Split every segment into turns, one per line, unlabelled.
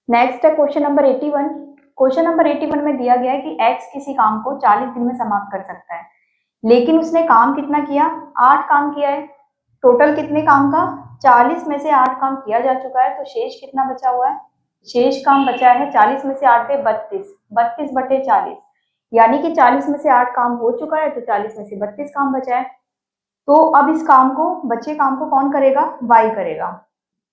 Next है question number 81। Question number 81 में दिया गया है कि x किसी काम को 40 दिन में समाप्त कर सकता है, लेकिन उसने काम कितना किया, 8 काम किया है। टोटल कितने काम का, 40 में से 8 काम किया जा चुका है, तो शेष कितना बचा हुआ है, शेष काम बचा है 40 में से 8 पे 32, 32 बटे 40, यानी कि 40 में से 8 काम हो चुका है, तो 40 में से 32 काम बचा है। तो अब इस काम को, बचे काम को कौन करेगा, y करेगा।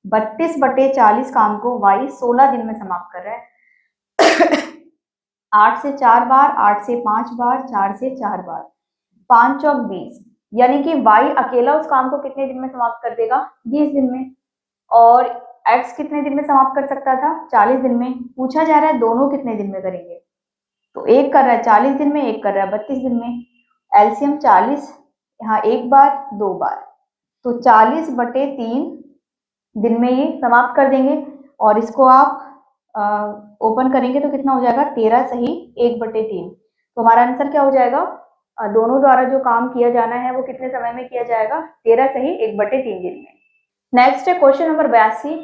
32 बटे 40 काम को y 16 दिन में समाप्त कर रहा है। 8 से 4 बार, 8 से 5 बार, 4 से 4 बार, 5 चौक 20, यानी कि y अकेला उस काम को कितने दिन में समाप्त कर देगा, 20 दिन में। और x कितने दिन में समाप्त कर सकता था, 40 दिन में। पूछा जा रहा है दोनों कितने दिन में करेंगे, तो एक कर रहा है 40 दिन में, एक कर रहा है 32 दिन में। एलसीएम 40, यहाँ एक बार, दो बार, तो 40 बटे 3 दिन में ये समाप्त कर देंगे। और इसको आप ओपन करेंगे तो कितना हो जाएगा, 13 सही 1 बटे 3। तो हमारा आंसर क्या हो जाएगा, दोनों द्वारा जो काम किया जाना है वो कितने समय में किया जाएगा, 13 सही 1 बटे 3 दिन में। नेक्स्ट है क्वेश्चन नंबर 82।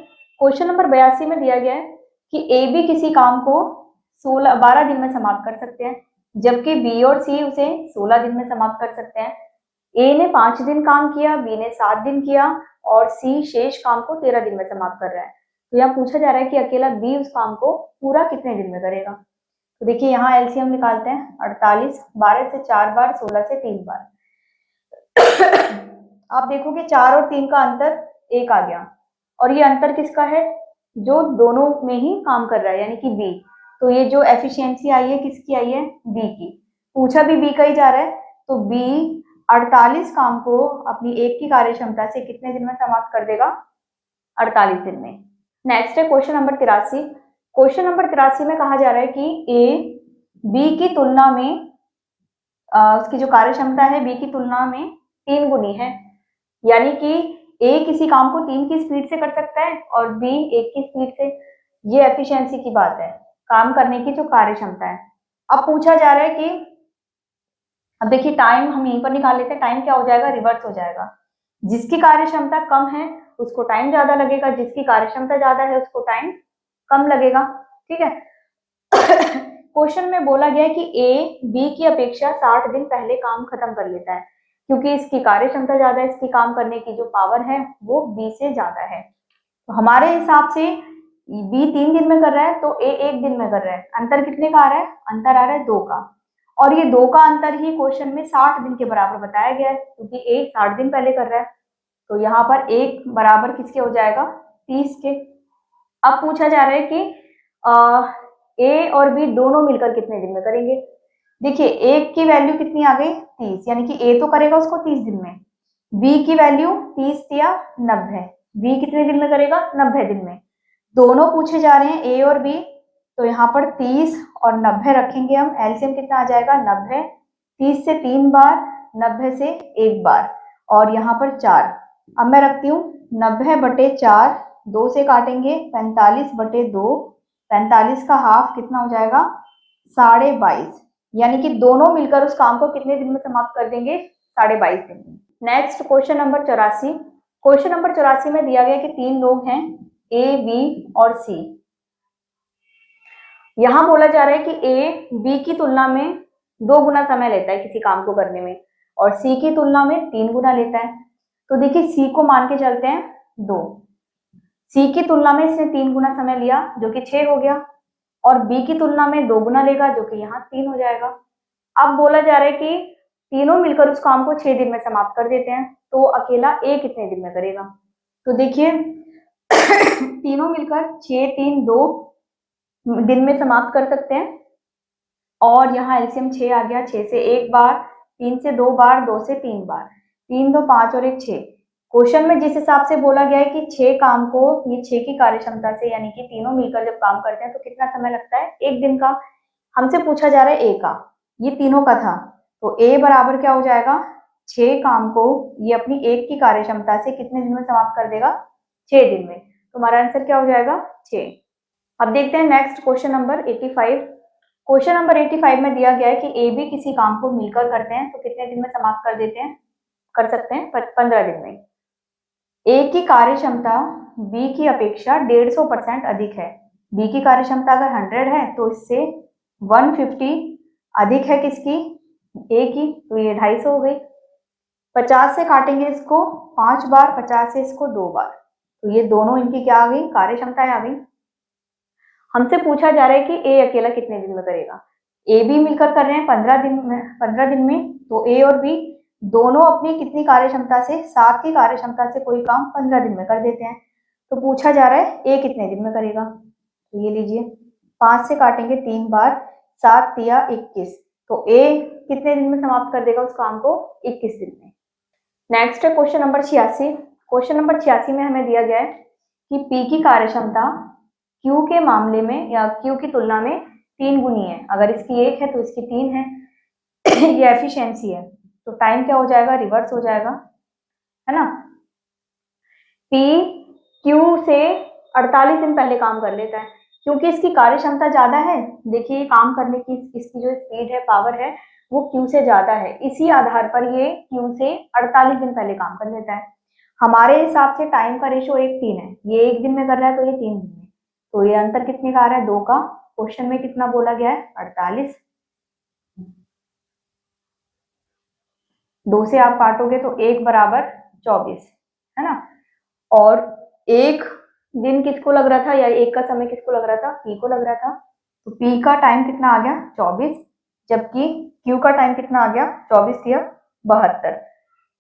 क्वेश्चन नंबर 82 में दिया गया है कि ए बी किसी काम को 12 दिन में समाप्त कर सकते हैं, जबकि बी और सी उसे 16 दिन में समाप्त कर सकते हैं। ए ने 5 दिन काम किया, बी ने 7 दिन किया, और सी शेष काम को 13 दिन में समाप्त कर रहा है। तो यहाँ पूछा जा रहा है कि अकेला बी उस काम को पूरा कितने दिन में करेगा। तो देखिए यहाँ एलसीएम निकालते हैं, 48, 12 से 4 बार, 16 से 3 बार। आप देखोगे 4 और 3 का अंतर 1 आ गया, और ये अंतर किसका है, जो दोनों में ही काम कर रहा है, यानी कि बी। तो ये जो एफिशिएंसी आई है किसकी आई है, बी की। पूछा भी बी का ही जा रहा है, तो बी 48 काम को अपनी एक की कार्य क्षमता से कितने दिन में समाप्त कर देगा, 48 दिन में। नेक्स्ट है क्वेश्चन नंबर 83। क्वेश्चन नंबर 83 में कहा जा रहा है कि ए बी की तुलना में उसकी जो कार्य क्षमता है बी की तुलना में 3 गुनी है, यानी कि ए किसी काम को 3 की स्पीड से कर सकता है और बी 1 की स्पीड से। ये एफिशिएंसी की बात है, काम करने की जो कार्य क्षमता है। अब पूछा जा रहा है कि, अब देखिए टाइम हम यहीं पर निकाल लेते हैं, टाइम क्या हो जाएगा, रिवर्स हो जाएगा। जिसकी कार्य क्षमता कम है उसको टाइम ज्यादा लगेगा, जिसकी कार्य क्षमता ज्यादा है उसको टाइम कम लगेगा। ठीक है। क्वेश्चन में बोला गया है कि ए बी की अपेक्षा 60 दिन पहले काम खत्म कर लेता है, क्योंकि इसकी कार्य क्षमता ज्यादा है, इसकी काम करने की जो पावर है वो बी से ज्यादा है। तो हमारे हिसाब से बी 3 दिन में कर रहा है, तो ए 1 दिन में कर रहा है। अंतर कितने का आ रहा है, अंतर आ रहा है 2 का, और ये 2 का अंतर ही क्वेश्चन में 60 दिन के बराबर बताया गया है, क्योंकि ए 60 दिन पहले कर रहा है। तो यहाँ पर 1 बराबर किसके हो जाएगा, 30 के। अब पूछा जा रहा है कि ए और बी दोनों मिलकर कितने दिन में करेंगे। देखिए एक की वैल्यू कितनी आ गई, 30, यानी कि ए तो करेगा उसको 30 दिन में। बी की वैल्यू 30 या 90, बी कितने दिन में करेगा, 90 दिन में। दोनों पूछे जा रहे हैं ए और बी, तो यहाँ पर 30 और 90 रखेंगे हम। एलसीएम कितना आ जाएगा, 90। 30 से 3 बार, 90 से 1 बार, और यहाँ पर 4। अब मैं रखती हूँ 90 बटे 4, 2 से काटेंगे, 45 बटे 2, 45 का हाफ कितना हो जाएगा, 22.5, यानी कि दोनों मिलकर उस काम को कितने दिन में समाप्त कर देंगे, 22.5 दिन में। Next question number 84। Question number 84 में दिया गया कि 3 लोग हैं, ए बी और सी। यहां बोला जा रहा है कि ए बी की तुलना में 2 गुना समय लेता है किसी काम को करने में, और सी की तुलना में 3 गुना लेता है। तो देखिए सी को मान के चलते हैं 2, सी की तुलना में इसने 3 गुना समय लिया जो कि 6 हो गया, और बी की तुलना में 2 गुना लेगा जो कि यहाँ 3 हो जाएगा। अब बोला जा रहा है कि तीनों मिलकर उस काम को 6 दिन में समाप्त कर देते हैं, तो अकेला ए कितने दिन में करेगा। तो देखिए तीनों मिलकर 6, 3, 2 दिन में समाप्त कर सकते हैं, और यहाँ एलसीएम 6 आ गया, 6 से 1 बार, 3 से 2 बार, 2 से 3 बार, 3 2 5 और 1 6। क्वेश्चन में जिस हिसाब से बोला गया है कि 6 काम को ये 6 की कार्य क्षमता से, यानी कि तीनों मिलकर जब काम करते हैं तो कितना समय लगता है, 1 दिन का। हमसे पूछा जा रहा है ए का, ये तीनों का था, तो ए बराबर क्या हो जाएगा, 6 काम को ये अपनी 1 की कार्य क्षमता से कितने दिन में समाप्त कर देगा, 6 दिन में। तो हमारा आंसर क्या हो जाएगा, 6। अब देखते हैं next question number 85। Question number 85 में दिया गया है कि ए बी किसी काम को मिलकर करते हैं तो कितने दिन में समाप्त कर देते हैं, कर सकते हैं 15 दिन में। ए की कार्य क्षमता बी की अपेक्षा 150% अधिक है, बी की कार्य क्षमता अगर 100 है तो इससे 150 अधिक है किसकी, ए की, तो ये 250 हो गई। 50 से काटेंगे इसको 5 बार, 50 से इसको 2 बार, तो ये दोनों इनकी क्या आ गई, कार्य क्षमताएं आ गई। हमसे पूछा जा रहा है कि ए अकेला कितने दिन में करेगा। ए बी मिलकर कर रहे हैं 15 दिन में, तो ए और बी दोनों अपनी कितनी कार्य क्षमता से, 7 की कार्य क्षमता से कोई काम 15 दिन में कर देते हैं। तो पूछा जा रहा है ए कितने दिन में करेगा, तो ये लीजिए 5 से काटेंगे 3 बार, 7 तिया 21, तो ए कितने दिन में समाप्त कर देगा उस काम को, 21 दिन में। नेक्स्ट है क्वेश्चन नंबर 86। क्वेश्चन नंबर 86 में हमें दिया गया है कि पी की कार्य क्षमता क्यू के मामले में या क्यू की तुलना में 3 गुनी है। अगर इसकी 1 है तो इसकी 3 है। ये एफिशिएंसी है, तो टाइम क्या हो जाएगा, रिवर्स हो जाएगा, है ना। पी क्यू से 48 दिन पहले काम कर लेता है, क्योंकि इसकी कार्य क्षमता ज्यादा है। देखिए काम करने की इसकी जो स्पीड है, पावर है, वो क्यू से ज्यादा है, इसी आधार पर ये क्यू से 48 दिन पहले काम कर लेता है। हमारे हिसाब से टाइम का रेशो 1:3 है, ये 1 दिन में कर रहा है तो ये 3 दिन में, तो ये अंतर कितने का आ रहा है, 2 का। क्वेश्चन में कितना बोला गया है, 48। 2 से आप काटोगे तो 1 बराबर 24, है ना। और 1 दिन किसको लग रहा था, या 1 का समय किसको लग रहा था, पी को लग रहा था, तो पी का टाइम कितना आ गया, 24, जबकि क्यू का टाइम कितना आ गया, 24 या 72।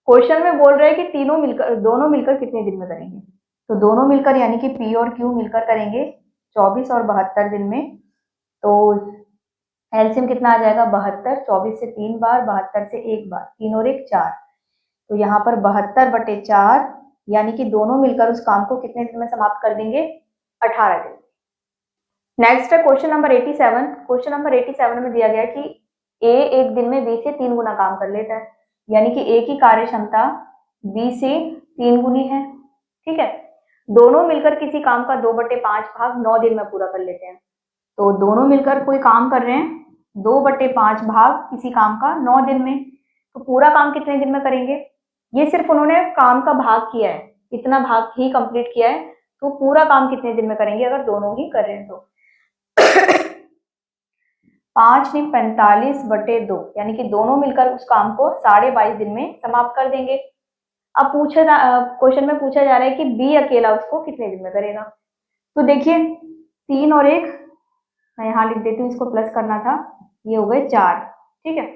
क्वेश्चन में बोल रहे हैं कि दोनों मिलकर कितने दिन में करेंगे, तो दोनों मिलकर यानी कि पी और क्यू मिलकर करेंगे 24 और 72 दिन में। तो एलसीएम कितना आ जाएगा, 72, 24 से 3 बार, 72 से 1 बार, 3 और 1 4, तो यहाँ पर 72/4, यानी कि दोनों मिलकर उस काम को कितने दिन में समाप्त कर देंगे, 18 दिन। नेक्स्ट है क्वेश्चन नंबर 87। क्वेश्चन नंबर 87 में दिया गया कि ए एक दिन में बी से 3 गुना काम कर लेता है, यानी कि ए की कार्य क्षमता बी से 3 गुनी है, ठीक है। दोनों मिलकर किसी काम का 2/5 भाग 9 दिन में पूरा कर लेते हैं, तो दोनों मिलकर कोई काम कर रहे हैं 2/5 भाग किसी काम का 9 दिन में, तो पूरा काम कितने दिन में करेंगे। ये सिर्फ उन्होंने काम का भाग किया है, इतना भाग ही कंप्लीट किया है, तो पूरा काम कितने दिन में करेंगे अगर दोनों ही कर रहे हैं तो। 5 नहीं 45/2, यानी कि दोनों मिलकर उस काम को 22.5 दिन में समाप्त कर देंगे। अब क्वेश्चन में पूछा जा रहा है कि बी अकेला उसको कितने दिन में करेगा। तो देखिए 3 और 1, मैं यहाँ लिख देती हूँ, इसको प्लस करना था, ये हो गए 4, ठीक है।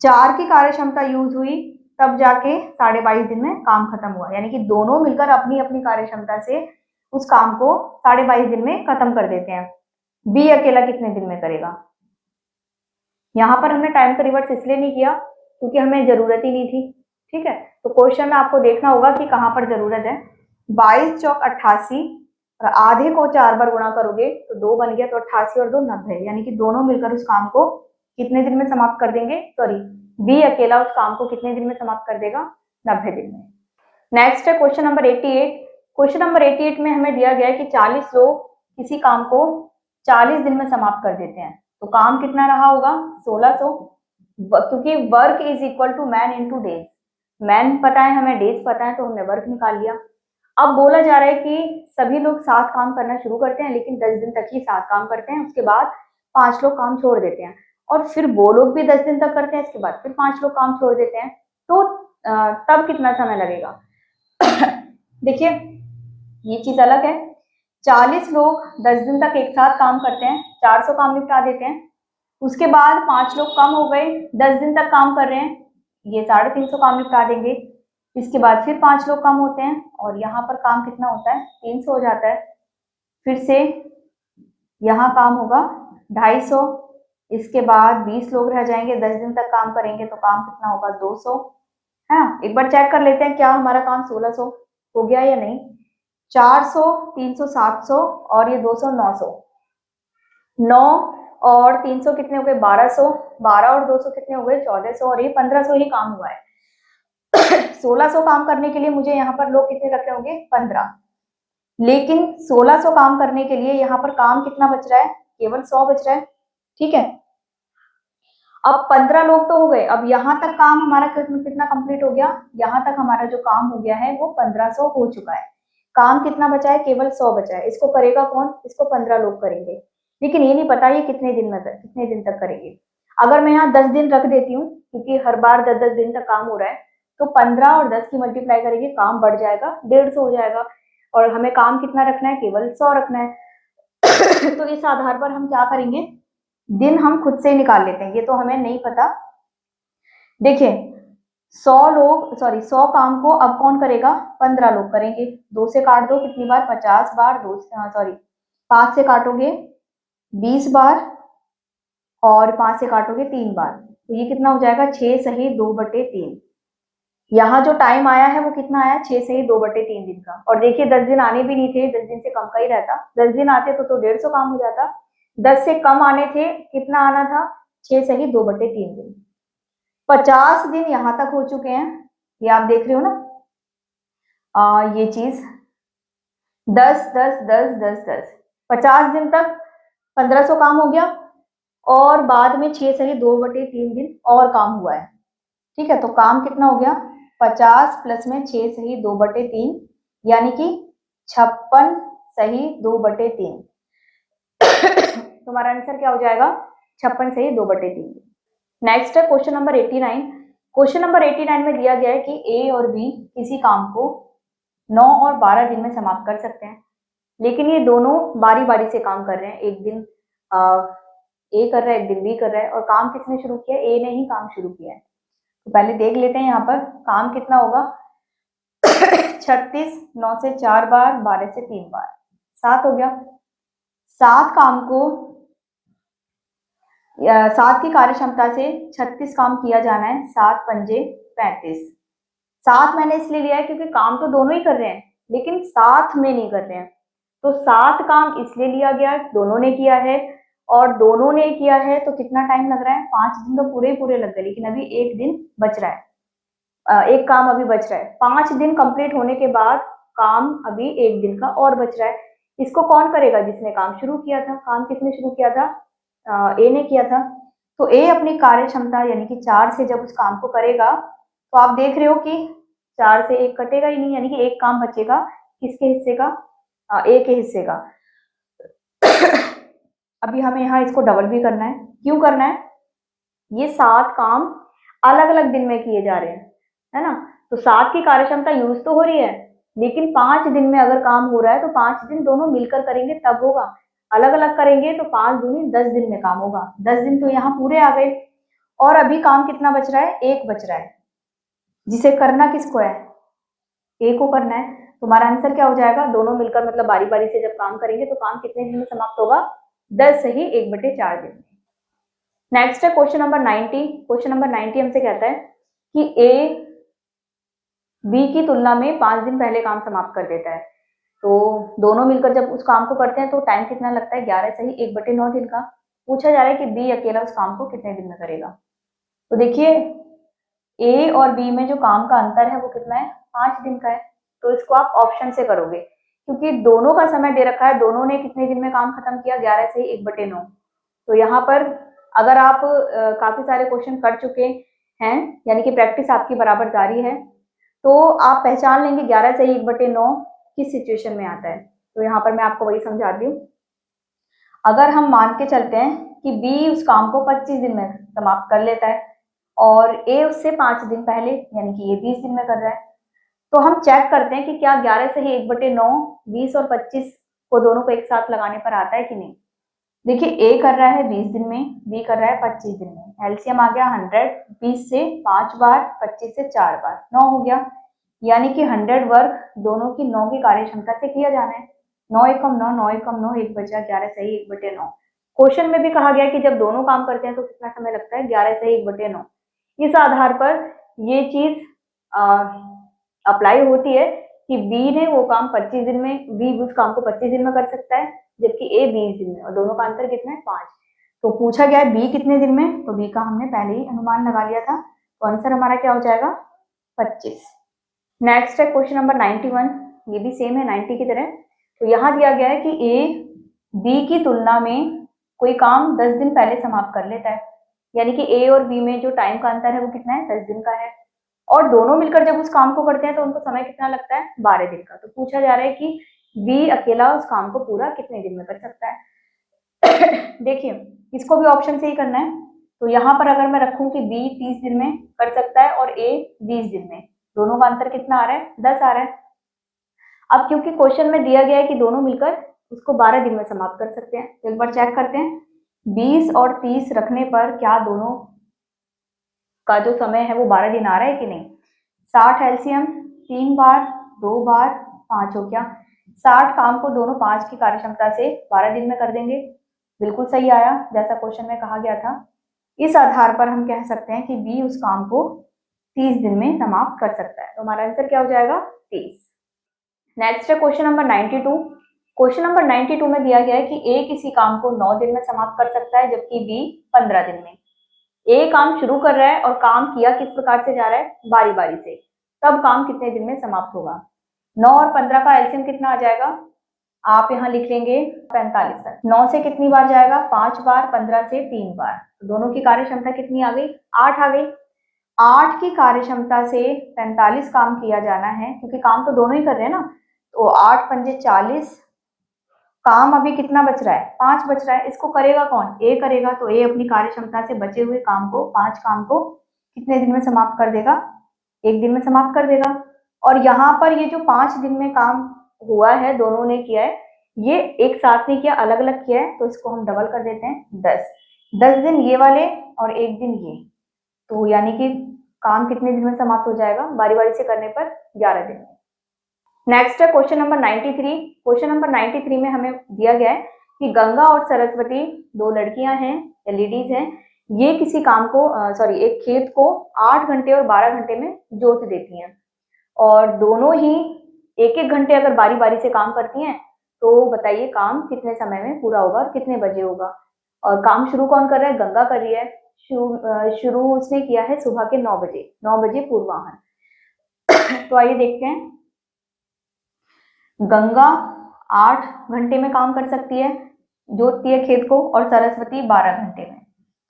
4 की कार्य क्षमता यूज हुई तब जाके 22.5 दिन में काम खत्म हुआ, यानी कि दोनों मिलकर अपनी अपनी कार्य क्षमता से उस काम को 22.5 दिन में खत्म कर देते हैं। बी अकेला कितने दिन में करेगा। यहाँ पर हमने टाइम का रिवर्स इसलिए नहीं किया क्योंकि हमें जरूरत ही नहीं थी, ठीक है। तो क्वेश्चन में आपको देखना होगा कि कहाँ पर जरूरत है। 22 चौक 88, और आधे को 4 बार गुणा करोगे तो 2 बन गया, तो 88 और 2 90, यानी कि दोनों मिलकर उस काम को कितने दिन में समाप्त कर देंगे, सॉरी बी अकेला उस काम को कितने दिन में समाप्त कर देगा, 90 दिन में। नेक्स्ट है क्वेश्चन नंबर 88। क्वेश्चन नंबर 88 में हमें दिया गया है कि 40 लोग किसी काम को 40 दिन में समाप्त कर देते हैं, तो काम कितना रहा होगा, 1600, क्योंकि work is equal to man into days, man पता है हमें, डेज पता है, तो हमने वर्क निकाल लिया। अब बोला जा रहा है कि सभी लोग 7 काम करना शुरू करते हैं, लेकिन 10 दिन तक ही 7 काम करते हैं, उसके बाद 5 लोग काम छोड़ देते हैं, और फिर वो लोग भी 10 दिन तक करते हैं, इसके बाद फिर 5 लोग काम छोड़ देते हैं, तो तब कितना समय लगेगा। देखिए ये चीज अलग है, 40 लोग 10 दिन तक एक साथ काम करते हैं, 400 काम निपटा देते हैं, उसके बाद 5 लोग कम हो गए, 10 दिन तक काम कर रहे हैं, ये 350 काम निपटा देंगे, इसके बाद फिर 5 लोग कम होते हैं, और यहाँ पर काम कितना होता है, 300 हो जाता है। फिर से यहाँ काम होगा 250, इसके बाद 20 लोग रह जाएंगे, 10 दिन तक काम करेंगे, तो काम कितना होगा, 200, है ना। एक बार चेक कर लेते हैं क्या हमारा काम 1600 हो गया या नहीं। 400, 300 700, और ये 200 900, 9 और 300 कितने हो गए, 1200, 12 और 200 कितने हो गए, 1400, और ये 1500 ही काम हुआ है। 1600 काम करने के लिए मुझे यहाँ पर लोग कितने रखे होंगे, 15, लेकिन 1600 काम करने के लिए यहाँ पर काम कितना बच रहा है, केवल 100 बच रहा है, ठीक है। अब 15 लोग तो हो गए, अब यहाँ तक काम हमारा कितना कंप्लीट हो गया, यहाँ तक हमारा जो काम हो गया है वो 1500 हो चुका है, काम कितना बचा है, केवल 100 बचा है। इसको करेगा कौन, इसको 15 लोग करेंगे, लेकिन ये नहीं पता ये कितने दिन में कितने दिन तक करेंगे। अगर मैं यहाँ 10 दिन रख देती हूँ, क्योंकि हर बार 10-10 दिन तक काम हो रहा है, तो 15 और 10 की मल्टीप्लाई करेंगे, काम बढ़ जाएगा, 150 हो जाएगा। और हमें काम कितना रखना है, केवल 100 रखना है। तो इस आधार पर हम क्या करेंगे, दिन हम खुद से ही निकाल लेते हैं, ये तो हमें नहीं पता। देखिए 100 काम को अब कौन करेगा, 15 लोग करेंगे। 2 से काट दो, कितनी बार, 50 बार। 5 से काटोगे 20 बार, और 5 से काटोगे 3 बार, तो ये कितना हो जाएगा, 6 सही 2/3। यहाँ जो टाइम आया है वो कितना आया, 6 सही 2/3 दिन का। और देखिए 10 दिन आने भी नहीं थे, 10 दिन से कम का ही रहता। 10 दिन आते तो 150 काम हो जाता। 10 से कम आने थे, कितना आना था, 6 सही 2/3 दिन। 50 दिन यहाँ तक हो चुके हैं, ये आप देख रहे हो ना। ये चीज 10 10 10 10 10 50 दिन तक 1500 काम हो गया, और बाद में 6 सही 2/3 दिन और काम हुआ है। ठीक है, तो काम कितना हो गया, 50 प्लस में 6 सही 2/3, यानी कि 56 सही 2/3। तुम्हारा आंसर क्या हो जाएगा, 56 सही 2/3। नेक्स्ट है क्वेश्चन नंबर 89। क्वेश्चन नंबर 89 में दिया गया है कि ए और बी किसी काम को 9 और 12 दिन में समाप्त कर सकते हैं, लेकिन ये दोनों बारी बारी से काम कर रहे हैं। एक दिन ए कर रहा है, एक दिन बी कर रहा है, और काम किसने शुरू किया, ए ने ही काम शुरू किया है। तो पहले देख लेते हैं यहाँ पर काम कितना होगा। 36, 9 से 4 बार, 12 से 3 बार, 7 हो गया। 7 काम को 7 की कार्य क्षमता से 36 काम किया जाना है। 7 पंजे 35। 7 मैंने इसलिए लिया है क्योंकि काम तो दोनों ही कर रहे हैं, लेकिन साथ में नहीं कर रहे हैं। तो 7 काम इसलिए लिया गया, दोनों ने किया है, और दोनों ने किया है तो कितना टाइम लग रहा है, 5 दिन तो पूरे पूरे लग गए, लेकिन अभी एक दिन बच रहा है, एक काम अभी बच रहा है। 5 दिन कंप्लीट होने के बाद काम अभी एक दिन का और बच रहा है। इसको कौन करेगा, जिसने काम शुरू किया था। काम किसने शुरू किया था, ए ने किया था। तो ए अपनी कार्य क्षमता यानी कि 4 से जब उस काम को करेगा, तो आप देख रहे हो कि 4 से 1 कटेगा ही नहीं, यानी कि एक काम बचेगा किसके हिस्से का, ए के हिस्से का। अभी हमें यहाँ इसको डबल भी करना है। क्यों करना है, ये 7 काम अलग अलग दिन में किए जा रहे हैं, है ना। तो 7 की कार्य क्षमता यूज तो हो रही है, लेकिन 5 दिन में अगर काम हो रहा है तो 5 दिन दोनों मिलकर करेंगे तब होगा। अलग अलग करेंगे तो 5 दूनी 10 दिन में काम होगा। 10 दिन तो यहाँ पूरे आ गए, और अभी काम कितना बच रहा है, एक बच रहा है, जिसे करना किसको है, ए को करना है। तुम्हारा आंसर क्या हो जाएगा, दोनों मिलकर मतलब बारी बारी से जब काम करेंगे तो काम कितने दिन में समाप्त होगा, 10 सही 1/4 दिन। नेक्स्ट है क्वेश्चन नंबर 90। क्वेश्चन नंबर 90 हमसे कहता है कि ए बी की तुलना में 5 दिन पहले काम समाप्त कर देता है। तो दोनों मिलकर जब उस काम को करते हैं तो टाइम कितना लगता है, 11 सही 1/9 दिन का। पूछा जा रहा है कि बी अकेला उस काम को कितने दिन में करेगा। तो देखिए ए और बी में जो काम का अंतर है वो कितना है, 5 दिन का है। तो इसको आप ऑप्शन से करोगे, क्योंकि दोनों का समय दे रखा है, दोनों ने कितने दिन में काम खत्म किया, 11 सही 1/9। तो यहाँ पर अगर आप काफी सारे क्वेश्चन कर चुके हैं, यानी कि प्रैक्टिस आपकी बराबर जारी है, तो आप पहचान लेंगे 11 सही 1/9 किस सिचुएशन में आता है। तो यहाँ पर मैं आपको वही समझा दी हूँ। अगर हम मान के चलते हैं कि बी उस काम को 25 दिन में समाप्त कर लेता है, और ए उससे 5 दिन पहले यानी कि ये 20 दिन में कर रहा है, तो हम चेक करते हैं कि क्या 11 सही 1/9 20 और 25 को दोनों को एक साथ लगाने पर आता है कि नहीं। देखिए ए कर रहा है 20 दिन में, बी कर रहा है 25 दिन में। एलसीएम आ गया 100, 20 से 5 बार, 25 से 4 बार, 9 हो गया। यानी कि 100 वर्क दोनों की 9 की कार्य क्षमता से किया जाना है। 9 एकम 9, 9 एकम 9, 1 बचा, 11 सही 1/9। क्वेश्चन में भी कहा गया कि जब दोनों काम करते हैं तो कितना समय लगता है, 11 सही 1/9। इस आधार पर ये चीज अप्लाई होती है कि बी ने वो काम 25 दिन में, बी उस काम को 25 दिन में कर सकता है, जबकि ए 20 दिन में, और दोनों का अंतर कितना है, 5। तो पूछा गया है बी कितने दिन में, तो बी का हमने पहले ही अनुमान लगा लिया था, तो आंसर हमारा क्या हो जाएगा, 25। नेक्स्ट है क्वेश्चन नंबर 91। ये भी सेम है 90 की तरह। तो यहाँ दिया गया है कि ए बी की तुलना में कोई काम 10 दिन पहले समाप्त कर लेता है, यानी कि ए और बी में जो टाइम का अंतर है वो कितना है, 10 दिन का है। और दोनों मिलकर जब उस काम को करते हैं तो उनको समय कितना लगता है, 12 दिन का। तो पूछा जा रहा है कि बी अकेला उस काम को पूरा कितने दिन में कर सकता है। देखिए इसको भी ऑप्शन से ही करना है, तो यहाँ पर अगर मैं रखूं कि बी 30 दिन में कर सकता है और ए 20 दिन में, दोनों का अंतर कितना आ रहा है, 10 आ रहा है। अब क्योंकि क्वेश्चन में दिया गया है कि दोनों मिलकर उसको 12 दिन में समाप्त कर सकते हैं, तो एक बार चेक करते हैं 20 और 30 रखने पर क्या दोनों का जो समय है वो 12 दिन आ रहा है कि नहीं। 60 एलसीएम 3 बार 2 बार 5 हो गया, 60 काम को दोनों 5 की कार्यक्षमता से 12 दिन में कर देंगे। बिल्कुल सही आया जैसा क्वेश्चन में कहा गया था। इस आधार पर हम कह सकते हैं कि बी उस काम को 30 दिन में समाप्त कर सकता है। तो हमारा आंसर क्या हो जाएगा, 30। नेक्स्ट है क्वेश्चन नंबर 92। क्वेश्चन नंबर 92 में दिया गया है कि ए किसी काम को 9 दिन में समाप्त कर सकता है जबकि बी 15 दिन में। ए काम शुरू कर रहा है और काम किया किस प्रकार से जा रहा है, बारी बारी से, तब काम कितने दिन में समाप्त होगा। 9 और 15 का एलसीएम कितना आ जाएगा, आप यहाँ लिख लेंगे 45 तक। 9 से कितनी बार जाएगा, 5 बार, 15 से 3 बार, तो दोनों की कार्य क्षमता कितनी आ गई, 8 आ गई। 8 की कार्य क्षमता से 45 काम किया जाना है, क्योंकि काम तो दोनों ही कर रहे हैं ना, तो 8 पंजे 40, काम अभी कितना बच रहा है, 5 बच रहा है। इसको करेगा कौन, ए करेगा, तो ए अपनी कार्य क्षमता से बचे हुए काम को, 5 काम को कितने दिन में समाप्त कर देगा, 1 दिन में समाप्त कर देगा। और यहाँ पर ये जो 5 दिन में काम हुआ है, दोनों ने किया है, ये एक साथ नहीं किया, अलग अलग किया है, तो इसको हम डबल कर देते हैं 10 दिन ये वाले और 1 दिन ये, तो यानी कि काम कितने दिन में समाप्त हो जाएगा, बारी बारी से करने पर 11 दिन। नेक्स्ट है क्वेश्चन नंबर 93। क्वेश्चन नंबर 93 में हमें दिया गया है कि गंगा और सरस्वती 2 लड़कियां हैं या लेडीज हैं, ये किसी काम को एक खेत को 8 घंटे और 12 घंटे में जोत देती हैं, और दोनों ही 1-1 घंटे अगर बारी बारी से काम करती हैं, तो बताइए काम कितने समय में पूरा होगा और कितने बजे होगा। और काम शुरू कौन कर रहा है, गंगा कर रही है। शुरू उसने किया है सुबह के 9 बजे, 9 बजे पूर्वाह्न। तो आइए देखते हैं, गंगा 8 घंटे में काम कर सकती है, जोतती है खेत को, और सरस्वती 12 घंटे में,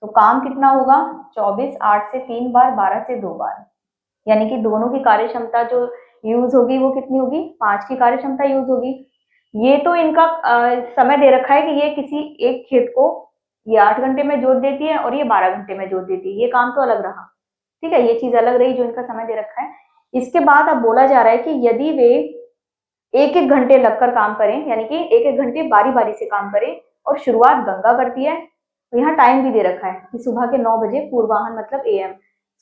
तो काम कितना होगा, 24, 8 से 3 बार, 12 से 2 बार, यानी कि दोनों की कार्य क्षमता जो यूज होगी वो कितनी होगी, 5 की कार्य क्षमता यूज होगी। ये तो इनका समय दे रखा है कि ये किसी एक खेत को ये 8 घंटे में जोत देती है और ये 12 घंटे में जोत देती है, ये काम तो अलग रहा, ठीक है, ये चीज अलग रही जो इनका समय दे रखा है। इसके बाद अब बोला जा रहा है कि यदि वे 1-1 घंटे लगकर काम करें, यानी कि 1-1 घंटे बारी बारी से काम करें, और शुरुआत गंगा करती है, तो यहाँ टाइम भी दे रखा है कि सुबह के 9 बजे पूर्वाह्न मतलब एएम,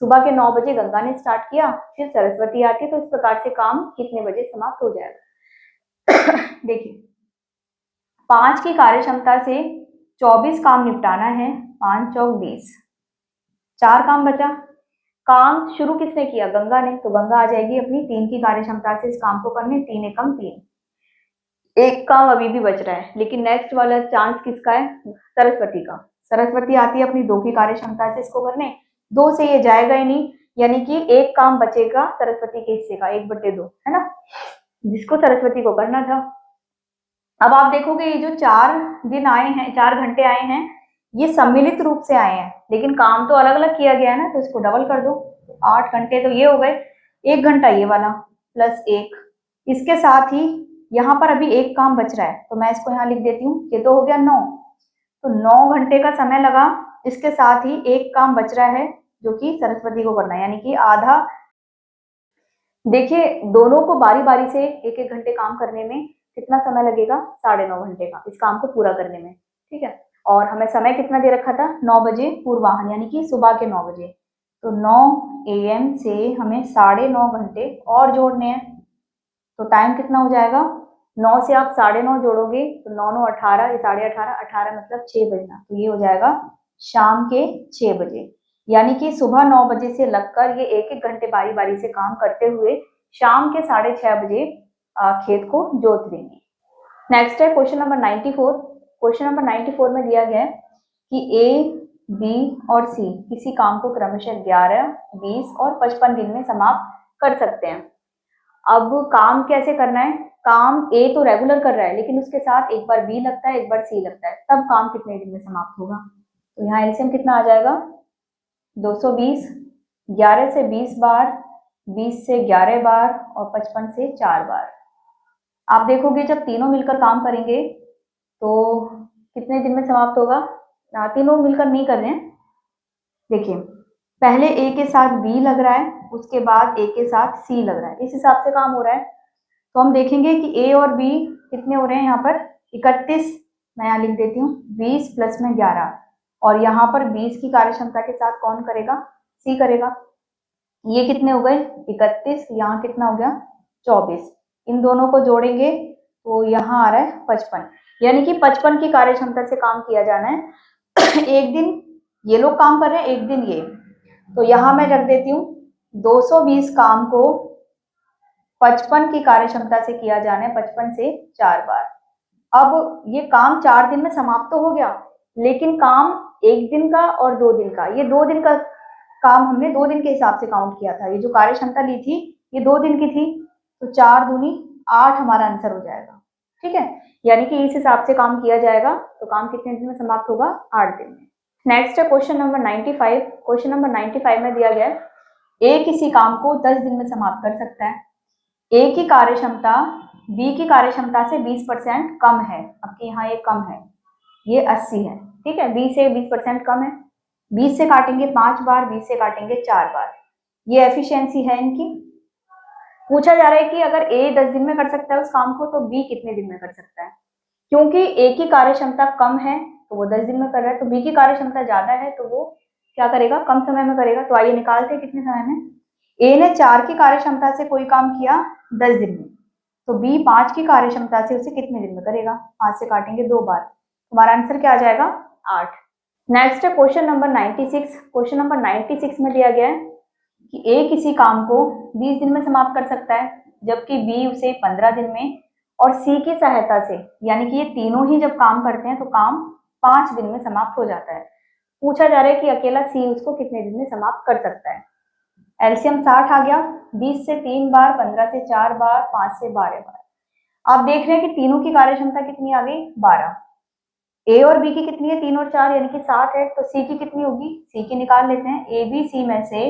सुबह के 9 बजे गंगा ने स्टार्ट किया, फिर सरस्वती आती है, तो इस प्रकार से काम कितने बजे समाप्त हो जाएगा। देखिए 5 की कार्य क्षमता से 24 काम निपटाना है, 5 चौक 20, 4 काम बचा। काम शुरू किसने किया, गंगा ने, तो गंगा आ जाएगी अपनी 3 की कार्य क्षमता से इस काम को करने, 3 एकम 3, एक काम अभी भी बच रहा है, लेकिन नेक्स्ट वाला चांस किसका है, सरस्वती का। सरस्वती आती है अपनी 2 की कार्य क्षमता से इसको करने, 2 से ये जाएगा ही नहीं, यानी कि एक काम बचेगा सरस्वती के हिस्से का, 1/2, है ना, जिसको सरस्वती को करना था। अब आप देखोगे ये जो 4 दिन आए हैं, 4 घंटे आए हैं, ये सम्मिलित रूप से आए हैं, लेकिन काम तो अलग अलग किया गया है ना, तो इसको डबल कर दो, 8 घंटे तो ये हो गए, 1 घंटा ये वाला प्लस 1, इसके साथ ही यहाँ पर अभी एक काम बच रहा है, तो मैं इसको यहाँ लिख देती हूँ, ये तो हो गया 9, तो 9 घंटे का समय लगा, इसके साथ ही एक काम बच रहा है जो कि सरस्वती को करना है, यानी कि आधा। देखिए दोनों को बारी बारी से 1-1 घंटे काम करने में कितना समय लगेगा, 9.5 घंटे का इस काम को पूरा करने में, ठीक है। और हमें समय कितना दे रखा था, 9 बजे पूर्वाह्न, यानी कि सुबह के 9 बजे, तो 9 AM से हमें 9.5 घंटे और जोड़ने हैं, तो टाइम कितना हो जाएगा, 9 से आप 9.5 जोड़ोगे तो 9 9 18, 18.5, 18 मतलब 6 बजना, तो ये हो जाएगा शाम के 6 बजे, यानी कि सुबह 9 बजे से लगकर ये 1-1 घंटे बारी बारी से काम करते हुए शाम के 6:30 बजे खेत को जोत देंगे। नेक्स्ट है क्वेश्चन नंबर 94। क्वेश्चन नंबर 94 में दिया गया है कि ए, बी और सी किसी काम को क्रमशः 11, 20 और 55 दिन में समाप्त कर सकते हैं। अब काम कैसे करना है, काम ए तो रेगुलर कर रहा है, लेकिन उसके साथ एक बार बी लगता है, एक बार सी लगता है, तब काम कितने दिन में समाप्त होगा। तो यहाँ एलसीएम कितना आ जाएगा, 220, 11 से 20 बार 20 से 11 बार और 55 से 4 बार। आप देखोगे जब तीनों मिलकर काम करेंगे तो कितने दिन में समाप्त होगा। तीनों मिलकर नहीं कर रहे हैं, देखिए पहले ए के साथ बी लग रहा है, उसके बाद ए के साथ सी लग रहा है, इस हिसाब से काम हो रहा है। तो हम देखेंगे कि ए और बी कितने हो रहे हैं यहाँ पर 31, मैं यहाँ लिख देती हूँ 20 प्लस में 11, और यहाँ पर 20 की कार्यक्षमता के साथ कौन करेगा, सी करेगा। ये कितने हो गए 31, यहाँ कितना हो गया 24, इन दोनों को जोड़ेंगे तो यहाँ आ रहा है 55, यानी कि 55 की कार्यक्षमता से काम किया जाना है। एक दिन ये लोग काम कर रहे हैं, एक दिन ये, तो यहाँ मैं रख देती हूँ 220 काम को 55 की कार्यक्षमता से किया जाना है, 55 से 4 बार। अब ये काम 4 दिन में समाप्त तो हो गया, लेकिन काम एक दिन का और 2 दिन का, ये 2 दिन का काम हमने 2 दिन के हिसाब से काउंट किया था। ये जो कार्यक्षमता ली थी ये 2 दिन की थी, तो 4 दूनी 8 हमारा आंसर हो जाएगा। ठीक है, यानी कि इस हिसाब से काम किया जाएगा, तो काम कितने दिन में समाप्त होगा, 8 दिन में। नेक्स्ट है क्वेश्चन नंबर 95। क्वेश्चन नंबर 95 में दिया गया है ए किसी काम को 10 दिन में समाप्त कर सकता है। ए की कार्यक्षमता बी की कार्यक्षमता से 20% कम है। आपके यहाँ ये कम है, ये 80 है, ठीक है, बी से 20% कम है। 20 से काटेंगे 5 बार, 20 से काटेंगे 4 बार, ये एफिशिएंसी है इनकी। पूछा जा रहा है कि अगर ए 10 दिन में कर सकता है उस काम को, तो बी कितने दिन में कर सकता है। क्योंकि ए की कार्यक्षमता कम है तो वो 10 दिन में कर रहा है, तो बी की कार्यक्षमता ज्यादा है तो वो क्या करेगा, कम समय में करेगा। तो आइए निकालते हैं कितने समय में। ए ने 4 की कार्यक्षमता से कोई काम किया 10 दिन में, तो बी 5 की कार्यक्षमता से उसे कितने दिन में करेगा, 5 से काटेंगे 2 बार, हमारा आंसर क्या आ जाएगा 8। नेक्स्ट है क्वेश्चन नंबर 96। क्वेश्चन नंबर 96 में दिया गया है कि ए किसी काम को 20 दिन में समाप्त कर सकता है, जबकि बी उसे 15 दिन में, और सी की सहायता से, यानी कि ये तीनों ही जब काम करते हैं तो काम 5 दिन में समाप्त हो जाता है। पूछा जा रहा है कि अकेला सी उसको कितने दिन में समाप्त कर सकता है। एलसीएम 60 आ गया, 20 से 3 बार, 15 से 4 बार, 5 से 12 बार। आप देख रहे हैं कि तीनों की कार्यक्षमता कितनी आ गई 12। ए और बी की कितनी है 3 और 4 यानी कि 7 है, तो सी की कितनी होगी, सी की निकाल लेते हैं। ए बी सी में से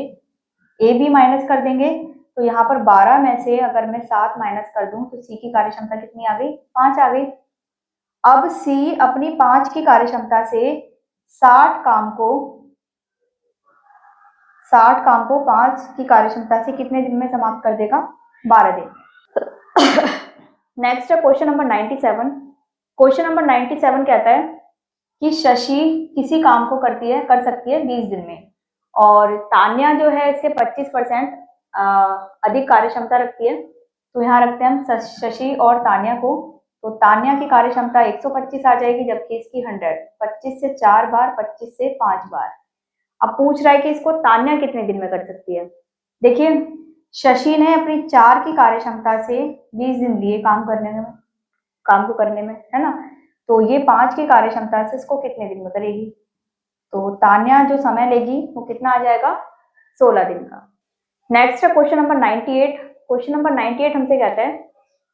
ए बी माइनस कर देंगे, तो यहाँ पर 12 में से अगर मैं 7 माइनस कर दूं तो सी की कार्यक्षमता कितनी आ गई, 5 आ गई। अब सी अपनी 5 की कार्यक्षमता से 60 काम को 5 की कार्यक्षमता से कितने दिन में समाप्त कर देगा, 12 दिन। नेक्स्ट है क्वेश्चन नंबर 97। क्वेश्चन नंबर 97 कहता है कि शशि किसी काम को कर सकती है 20 दिन में, और तान्या जो है इससे 25% अधिक कार्यक्षमता रखती है। तो यहाँ रखते हैं हम शशि और तान्या को, तो तान्या की कार्यक्षमता 125 आ जाएगी, जबकि इसकी 100, 25 से 4 बार, 25 से 5 बार। अब पूछ रहा है कि इसको तान्या कितने दिन में कर सकती है। देखिए शशि ने अपनी 4 की कार्यक्षमता से 20 दिन लिए काम को करने में, है ना, तो ये 5 की कार्यक्षमता से इसको कितने दिन में करेगी। तो तान्या जो समय लेगी वो कितना आ जाएगा, 16 दिन का। नेक्स्ट है क्वेश्चन नंबर 98। क्वेश्चन नंबर 98 हमसे कहता है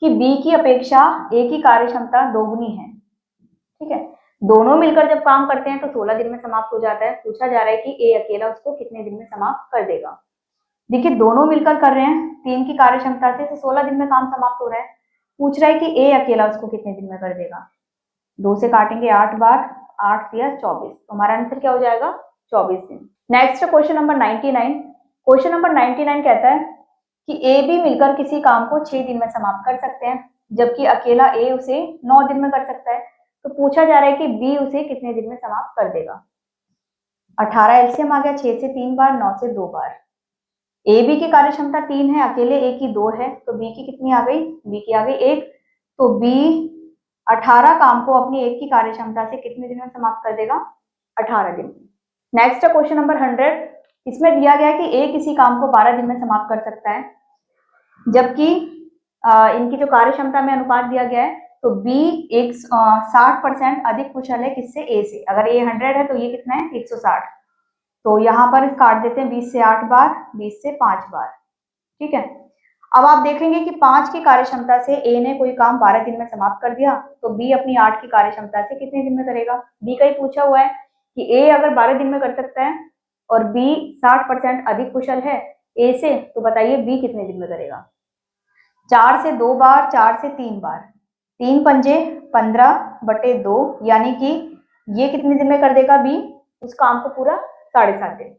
कि बी की अपेक्षा ए की कार्यक्षमता दोगुनी है। ठीक है, दोनों मिलकर जब काम करते हैं तो 16 दिन में समाप्त हो जाता है। पूछा जा रहा है कि ए अकेला उसको कितने दिन में समाप्त कर देगा। देखिए दोनों मिलकर कर रहे हैं, 3 की कार्यक्षमता से, तो 16 दिन में काम समाप्त हो रहा है। पूछ रहा है कि ए अकेला उसको कितने दिन में कर देगा। 2 से काटेंगे 8 बार, 8 दिया 24, तो हमारा आंसर क्या हो जाएगा 24 दिन। Next question number 99। Question number 99 कहता है कि ए बी मिलकर किसी काम को 6 दिन में समाप्त कर सकते हैं, जबकि अकेला ए उसे 9 दिन में कर सकता है। तो पूछा जा रहा है कि बी उसे कितने दिन में समाप्त कर देगा। 18 एलसीएम आ गया, 6 से 3 बार, 9 से 2 बार। ए बी की कार्यक्षमता 3 है, अकेले ए की 2 है, तो बी की कितनी आ गई, बी की आ गई 1। तो बी 18 काम को अपनी 1 की कार्यक्षमता से कितने दिन में समाप्त कर देगा, 18 दिन। नेक्स्ट है क्वेश्चन नंबर 100। इसमें दिया गया है कि ए किसी काम को 12 दिन में समाप्त कर सकता है, जबकि इनकी जो कार्यक्षमता में अनुपात दिया गया है, तो बी 60% अधिक कुशल है किससे, ए से। अगर ए 100 है तो ये कितना है 160, तो यहाँ पर काट देते हैं 20 से 8 बार, 20 से 5 बार। ठीक है, अब आप देखेंगे कि 5 की कार्यक्षमता से ए ने कोई काम 12 दिन में समाप्त कर दिया, तो बी अपनी 8 की कार्यक्षमता से कितने दिन में करेगा। बी का ही पूछा हुआ है कि ए अगर 12 दिन में कर सकता है और बी 60% अधिक कुशल है, ए से, तो बताइए बी कितने दिन में करेगा। 4 से 2 बार, 4 से 3 बार, 3 पंजे 15/2, यानी कि ये कितने दिन में कर देगा बी उस काम को पूरा, 7.5 दिन।